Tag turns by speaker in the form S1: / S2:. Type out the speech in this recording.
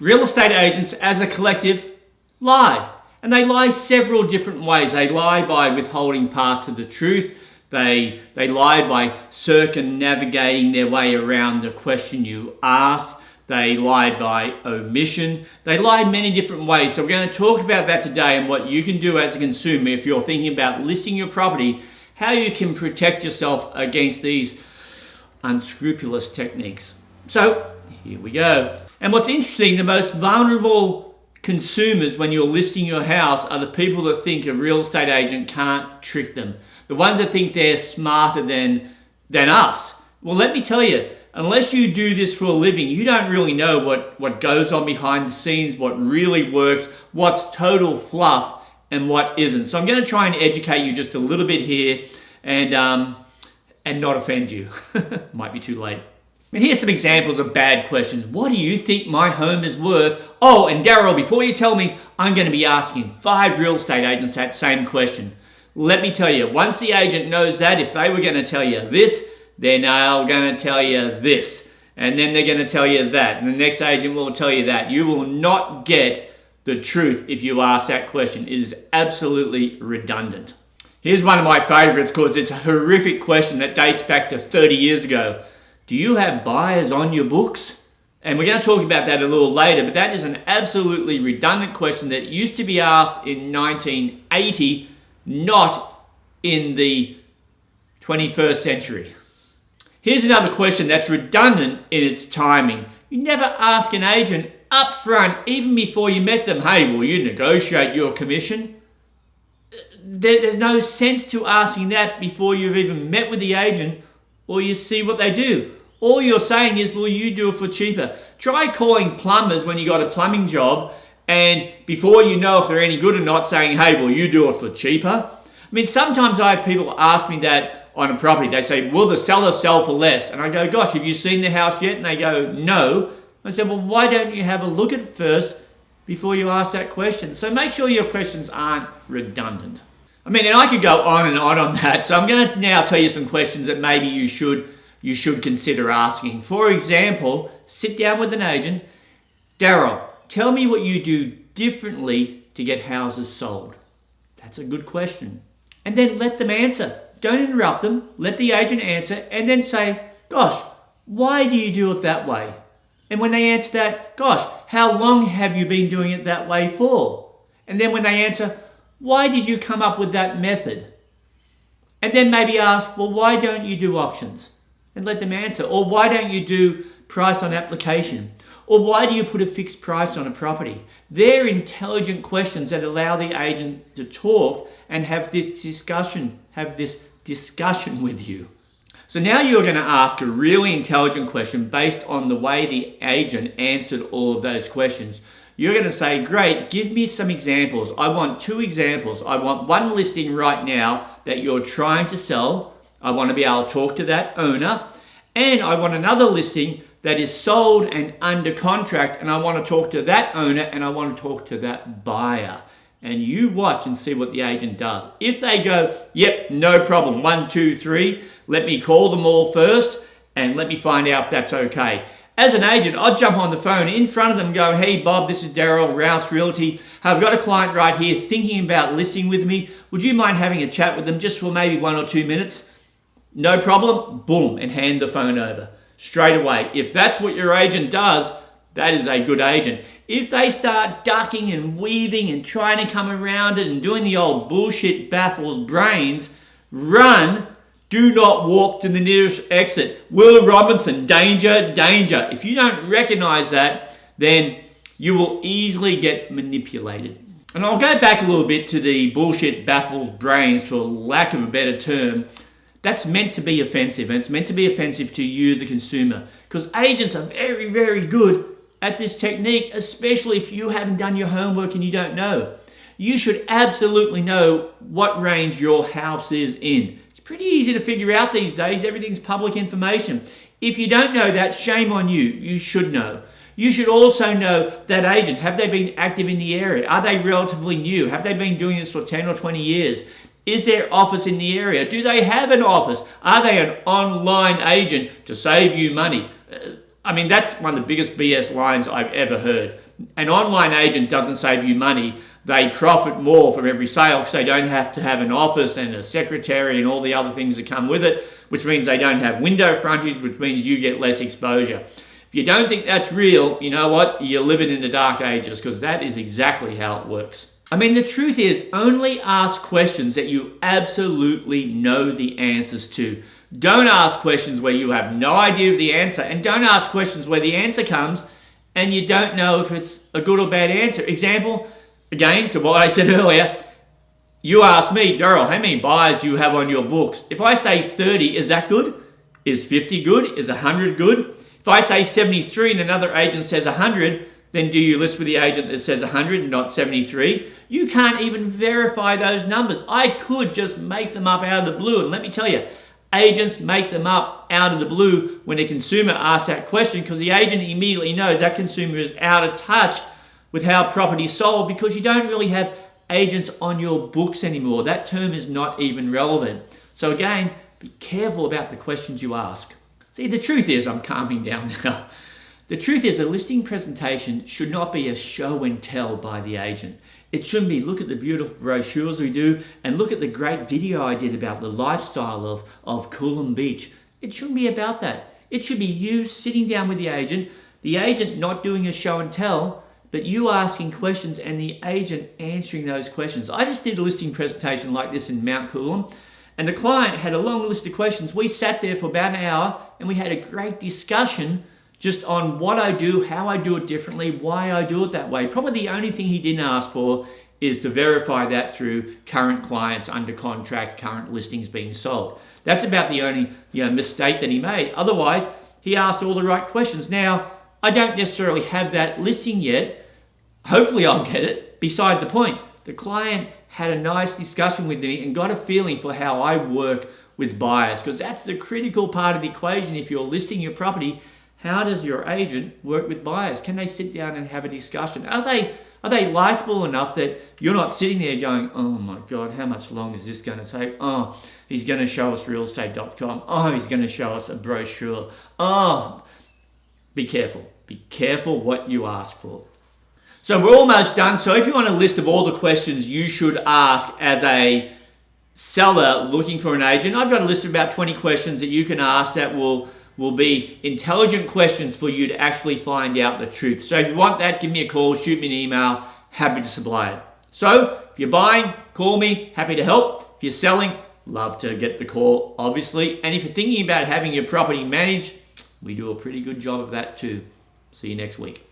S1: Real estate agents as a collective lie. And they lie several different ways. They lie by withholding parts of the truth. They lie by circumnavigating their way around the question you ask. They lie by omission. They lie many different ways. So we're going to talk about that today and what you can do as a consumer if you're thinking about listing your property, how you can protect yourself against these unscrupulous techniques. So here we go. And what's interesting, the most vulnerable consumers when you're listing your house are the people that think a real estate agent can't trick them. The ones that think they're smarter than us. Well, let me tell you, unless you do this for a living, you don't really know what goes on behind the scenes, what really works, what's total fluff and what isn't. So I'm going to try and educate you just a little bit here and not offend you. Might be too late. And here's some examples of bad questions. What do you think my home is worth? Oh, and Daryl, before you tell me, I'm going to be asking 5 real estate agents that same question. Let me tell you, once the agent knows that, if they were going to tell you this, they're now going to tell you this. And then they're going to tell you that. And the next agent will tell you that. You will not get the truth if you ask that question. It is absolutely redundant. Here's one of my favorites because it's a horrific question that dates back to 30 years ago. Do you have buyers on your books? And we're going to talk about that a little later, but that is an absolutely redundant question that used to be asked in 1980, not in the 21st century. Here's another question that's redundant in its timing. You never ask an agent up front, even before you met them, hey, will you negotiate your commission? There's no sense to asking that before you've even met with the agent or you see what they do. All you're saying is, will you do it for cheaper? Try calling plumbers when you got a plumbing job and before you know if they're any good or not, saying, hey, will you do it for cheaper? I mean, sometimes I have people ask me that on a property. They say, will the seller sell for less? And I go, gosh, have you seen the house yet? And they go, no. I said, well, why don't you have a look at it first before you ask that question? So make sure your questions aren't redundant. I mean, and I could go on and on that. So I'm going to now tell you some questions that maybe you should consider asking. For example, sit down with an agent. Daryl, tell me what you do differently to get houses sold. That's a good question. And then let them answer. Don't interrupt them. Let the agent answer and then say, gosh, why do you do it that way? And when they answer that, gosh, how long have you been doing it that way for? And then when they answer, why did you come up with that method? And then maybe ask, well, why don't you do auctions? And let them answer. Or why don't you do price on application? Or why do you put a fixed price on a property? They're intelligent questions that allow the agent to talk and have this discussion with you. So now you're going to ask a really intelligent question based on the way the agent answered all of those questions. You're going to say, great, give me some examples. I want 2 examples. I want one listing right now that you're trying to sell. I want to be able to talk to that owner. And I want another listing that is sold and under contract. And I want to talk to that owner and I want to talk to that buyer. And you watch and see what the agent does. If they go, yep, no problem, 1, 2, 3, let me call them all first and let me find out if that's okay. As an agent, I'd jump on the phone in front of them going, hey Bob, this is Daryl, Rouse Realty. I've got a client right here thinking about listing with me. Would you mind having a chat with them just for maybe 1 or 2 minutes? No problem, boom, and hand the phone over straight away. If that's what your agent does, that is a good agent. If they start ducking and weaving and trying to come around it and doing the old bullshit baffles brains, run. Do not walk to the nearest exit. Will Robinson, danger, danger. If you don't recognize that, then you will easily get manipulated. And I'll go back a little bit to the bullshit baffles brains, for lack of a better term. That's meant to be offensive, and it's meant to be offensive to you, the consumer, because agents are very, very good at this technique, especially if you haven't done your homework and you don't know. You should absolutely know what range your house is in. It's pretty easy to figure out these days. Everything's public information. If you don't know that, shame on you. You should know. You should also know that agent. Have they been active in the area? Are they relatively new? Have they been doing this for 10 or 20 years? Is there office in the area? Do they have an office? Are they an online agent to save you money? I mean, that's one of the biggest BS lines I've ever heard. An online agent doesn't save you money. They profit more from every sale because they don't have to have an office and a secretary and all the other things that come with it, which means they don't have window frontage, which means you get less exposure. If you don't think that's real, you know what? You're living in the dark ages, because that is exactly how it works. I mean, the truth is, only ask questions that you absolutely know the answers to. Don't ask questions where you have no idea of the answer, and don't ask questions where the answer comes and you don't know if it's a good or bad answer. Example, again, to what I said earlier, you asked me, Daryl, how many buyers do you have on your books? If I say 30, is that good? Is 50 good? Is 100 good? If I say 73 and another agent says 100, then do you list with the agent that says 100 and not 73? You can't even verify those numbers. I could just make them up out of the blue. And let me tell you, agents make them up out of the blue when a consumer asks that question, because the agent immediately knows that consumer is out of touch with how property is sold, because you don't really have agents on your books anymore. That term is not even relevant. So again, be careful about the questions you ask. See, the truth is, I'm calming down now. The truth is, a listing presentation should not be a show and tell by the agent. It shouldn't be, look at the beautiful brochures we do, and look at the great video I did about the lifestyle of Coolum Beach. It shouldn't be about that. It should be you sitting down with the agent not doing a show and tell, but you asking questions and the agent answering those questions. I just did a listing presentation like this in Mount Coolum, and the client had a long list of questions. We sat there for about an hour and we had a great discussion just on what I do, how I do it differently, why I do it that way. Probably the only thing he didn't ask for is to verify that through current clients under contract, current listings being sold. That's about the only mistake that he made. Otherwise, he asked all the right questions. Now, I don't necessarily have that listing yet. Hopefully I'll get it. Beside the point, the client had a nice discussion with me and got a feeling for how I work with buyers, because that's the critical part of the equation. If you're listing your property, how does your agent work with buyers? Can they sit down and have a discussion? Are they likable enough that you're not sitting there going, oh my God, how much longer is this going to take? Oh, he's going to show us realestate.com. Oh, he's going to show us a brochure. Oh, be careful. Be careful what you ask for. So we're almost done. So if you want a list of all the questions you should ask as a seller looking for an agent, I've got a list of about 20 questions that you can ask that will be intelligent questions for you to actually find out the truth. So if you want that, give me a call, shoot me an email, happy to supply it. So if you're buying, call me, happy to help. If you're selling, love to get the call, obviously. And if you're thinking about having your property managed, we do a pretty good job of that too. See you next week.